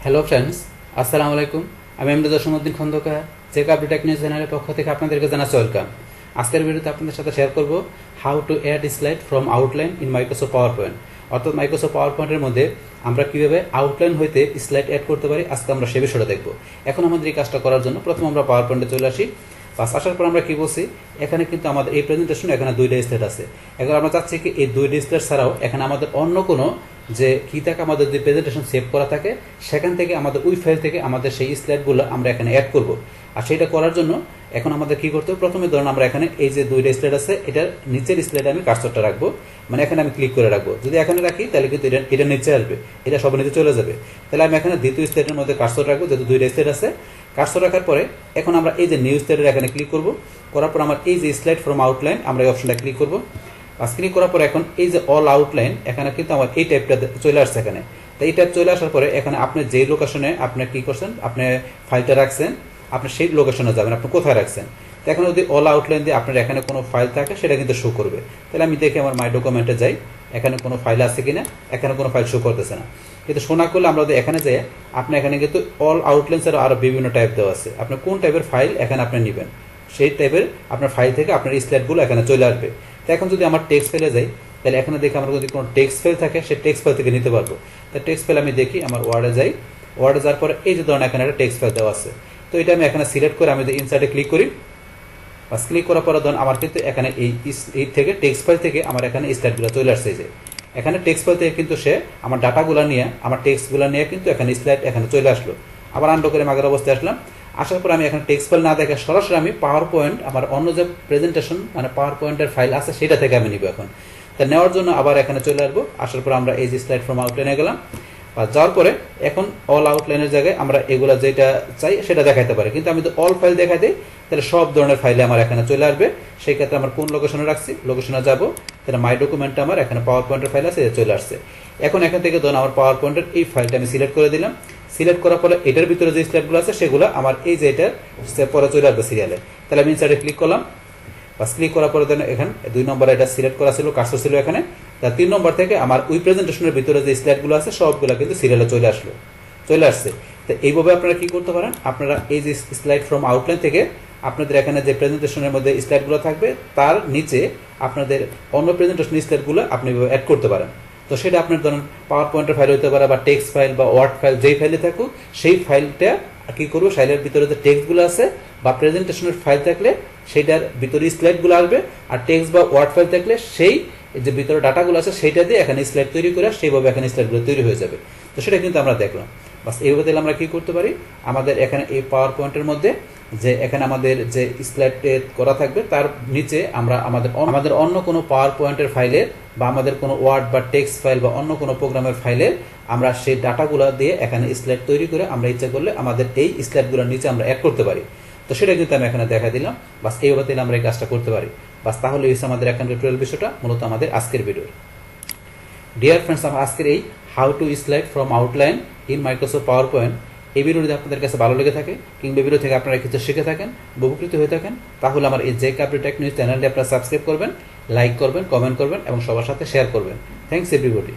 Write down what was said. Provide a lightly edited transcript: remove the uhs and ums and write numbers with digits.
Hello friends, আসসালামু আলাইকুম। আমি MD Jasimuddin Khandakar, check update tech news চ্যানেলের পক্ষ থেকে আপনাদেরকে জানাচ্ছি ওয়েলকাম। আজকের ভিডিওতে আপনাদের সাথে শেয়ার করব how to add slide from outline in Microsoft PowerPoint. অর্থাৎ মাইক্রোসফট পাওয়ার পয়েন্টের মধ্যে আমরা কীভাবে আউটলাইন হইতে স্লাইড অ্যাড করতে পারি, আজকে আমরা সে বিষয়টা দেখব। এখন আমাদের এই কাজটা করার জন্য প্রথমে আমরা পাওয়ার পয়েন্টে চলে আসি। বাস আসার পর আমরা কি বলছি, এখানে কিন্তু আমাদের এই প্রেজেন্টেশন এখানে দুইটা স্লাইড আছে। এখন আমরা চাচ্ছি কি এই দুইটা স্লাইড ছাড়াও এখানে আমাদের অন্য কোনো যে কি থাকে, আমাদের যে প্রেজেন্টেশন সেভ করা থাকে সেখান থেকে আমাদের ওই ফাইল থেকে আমাদের সেই স্লাইডগুলো আমরা এখানে অ্যাড করব। আর সেটা করার জন্য এখন আমাদের কি করতে হবে, প্রথমে ধরুন আমরা এখানে এই যে দুইটা স্লাইড আছে, এটার নিচের স্লাইডে আমি কার্সরটা রাখবো, মানে এখানে আমি ক্লিক করে রাখবো। যদি এখানে রাখি তাহলে কিন্তু এটা নিচে আসবে, এটা সব নিচে চলে যাবে। তাহলে আমি এখানে দ্বিতীয় স্লাইডের মধ্যে কার্সর রাখবো, যেহেতু দুইটা স্লাইড আছে। কার্সর রাখার পরে এখন আমরা এই যে নিউ স্লাইডের এখানে ক্লিক করব। করার পর আমার এই যে স্লাইড ফ্রম আউটলাইন আমরা এই অপশনটা ক্লিক করব। ক্লিক করার পর এখন এই যে অল আউটলাইন, এখানে কিন্তু আমার এই টাইপটা চলে আসছে এখানে। তো এই টাইপ চলে আসার পরে এখানে আপনি যেই লোকেশনে আপনি কি করছেন, আপনি ফাইলটা রাখছেন, আপনি সেই লোকেশনে যাবেন, আপনি কোথায় রাখছেন। তো এখন যদি অল আউটলাইন দিয়ে আপনার এখানে কোনো ফাইল থাকে সেটা কিন্তু শো করবে। তাহলে আমি দেখি আমার মাই ডকুমেন্টে যাই, এখানে কোনো ফাইল আছে কিনা, এখানে কোনো ফাইল শো করতেছে না। কিন্তু শো না করলে আমরা যদি এখানে যাই, আপনি এখানে কিন্তু অল আউটলাইন ছাড়া আরও বিভিন্ন টাইপ দেওয়া আছে। আপনি কোন টাইপের ফাইল এখানে আপনি নেবেন, সেই টাইপের আপনার ফাইল থেকে আপনার স্লাইডগুলো এখানে চলে আসবে। তো এখন যদি আমার টেক্সট ফাইলে যাই, তাহলে এখানে দেখি আমার যদি কোনো টেক্সট ফাইল থাকে সেই টেক্সট ফাইল থেকে নিতে পারবো। তো টেক্সট ফাইল আমি দেখি, আমার ওয়ার্ডে যাই, ওয়ার্ডে যাওয়ার পরে এই যে ধরনের এখানে একটা টেক্সট ফাইল দেওয়া আছে। তো এটা আমি এখানে সিলেক্ট করে আমি যদি ইনসার্টে ক্লিক করি, ক্লিক করার পরে ধরুন আমার কিন্তু এখানে এই থেকে টেক্সট ফাইল থেকে আমার এখানে স্লাইডগুলো চলে আসছে। যে এখানে টেক্সট ফাইল থেকে কিন্তু সে আমার ডাটাগুলো নিয়ে, আমার টেক্সটগুলো নিয়ে কিন্তু এখানে স্লাইড এখানে চলে আসলো। আবার আন্ডো করে আগের অবস্থায় আসলাম। আসার পর আমি এখানে টেক্সট ফাইল না দেখে সরাসরি আমি পাওয়ার পয়েন্ট, আমার অন্য যে প্রেজেন্টেশন মানে পাওয়ার পয়েন্টের ফাইল আছে সেটা থেকে আমি নিব। এখন তা নেওয়ার জন্য আবার এখানে চলে আসবো। আসার পর আমরা এই যে স্লাইড ফ্রম আউটলাইনে গেলাম। আর যাওয়ার পরে এখন অল আউটলাইনের জায়গায় আমরা এগুলো যেটা চাই সেটা দেখাতে পারি। কিন্তু আমি যদি অল ফাইল দেখাই দিই তাহলে সব ধরনের ফাইলে আমার এখানে চলে আসবে। সেই ক্ষেত্রে আমার কোন লোকেশনে রাখছি, লোকেশনে যাবো, তাহলে মাই ডকুমেন্টটা আমার এখানে পাওয়ার পয়েন্টের ফাইল আছে, চলে আসছে। এখন এখান থেকে ধরুন আমার পাওয়ার পয়েন্টের এই ফাইলটা আমি সিলেক্ট করে দিলাম। সিলেক্ট করার পরে এটার ভিতরে যে স্লাইডগুলো আছে সেগুলো আমার এই যে এটা পরে চলে আসবে সিরিয়ালে। তাহলে আমি ইনসার্টে ক্লিক করলাম। ক্লিক করার পরে দেন এখানে 2 নম্বর এটা সিলেক্ট করা ছিল, কার্সর ছিল এখানে। তার 3 নম্বর থেকে আমার ওই প্রেজেন্টেশনের ভিতরে যে স্লাইডগুলো আছে সবগুলো কিন্তু সিরিয়ালে চলে আসছে। তো এইভাবে আপনারা কি করতে পারেন, আপনারা এই যে স্লাইড ফ্রম আউটলাইন থেকে আপনাদের এখানে যে প্রেজেন্টেশনের মধ্যে স্লাইডগুলো থাকবে তার নিচে আপনাদের অন্য প্রেজেন্টেশন স্লাইডগুলো আপনি অ্যাড করতে পারেন। তো সেটা আপনার ধরুন পাওয়ার পয়েন্টের ফাইল হতে পারে বা টেক্সট ফাইল বা ওয়ার্ড ফাইল, যেই ফাইলে থাকুক সেই ফাইলটা কি করবো, ফাইলের ভিতরে যে টেক্সটগুলো আছে বা প্রেজেন্টেশনের ফাইল থাকলে সেইটার ভিতরে স্লাইডগুলো আসবে। আর টেক্সট বা ওয়ার্ড ফাইল থাকলে সেই যে ভিতরে ডাটাগুলো আছে সেইটা দিয়ে এখানে স্লাইড তৈরি করে সেইভাবে এখানে স্লাইডগুলো তৈরি হয়ে যাবে। তো সেটা কিন্তু আমরা দেখলাম। বাস এইভাবে তাহলে আমরা কি করতে পারি, আমাদের এখানে এই পাওয়ার পয়েন্টের মধ্যে যে এখানে আমাদের যে স্লাইড করা থাকবে তার নিচে আমরা আমাদের অন্য কোনো পাওয়ার পয়েন্টের ফাইলের বা আমাদের কোনো ওয়ার্ড বা টেক্সট ফাইল বা অন্য কোনো প্রোগ্রামের ফাইলের আমরা সেই ডাটাগুলো দিয়ে এখানে স্লাইড তৈরি করে আমরা ইচ্ছা করলে আমাদের এই স্লাইডগুলোর নিচে আমরা অ্যাড করতে পারি। তো সেটা কিন্তু আমি এখানে দেখা দিলাম। বাস এইভাবে তাহলে আমরা এই কাজটা করতে পারি। বাস তাহলে এই আমাদের এখানকার টিউটোরিয়াল বিষয়টা মূলত আমাদের আজকের ভিডিও। ডিয়ার ফ্রেন্ডস, আমার আজকের এই how to slide from outline in Microsoft power point এই ভিডিও যদি আপনাদের কাছে ভালো লেগে থাকে কিংবা ভিডিও থেকে আপনারা কিছু শিখে থাকেন, উপকৃত হয়ে থাকেন, তাহলে আমার এই চেক আপডেট টেক নিউজ চ্যানেলটি আপনারা সাবস্ক্রাইব করবেন, লাইক করবেন, কমেন্ট করবেন এবং সবার সাথে শেয়ার করবেন। Thanks everybody.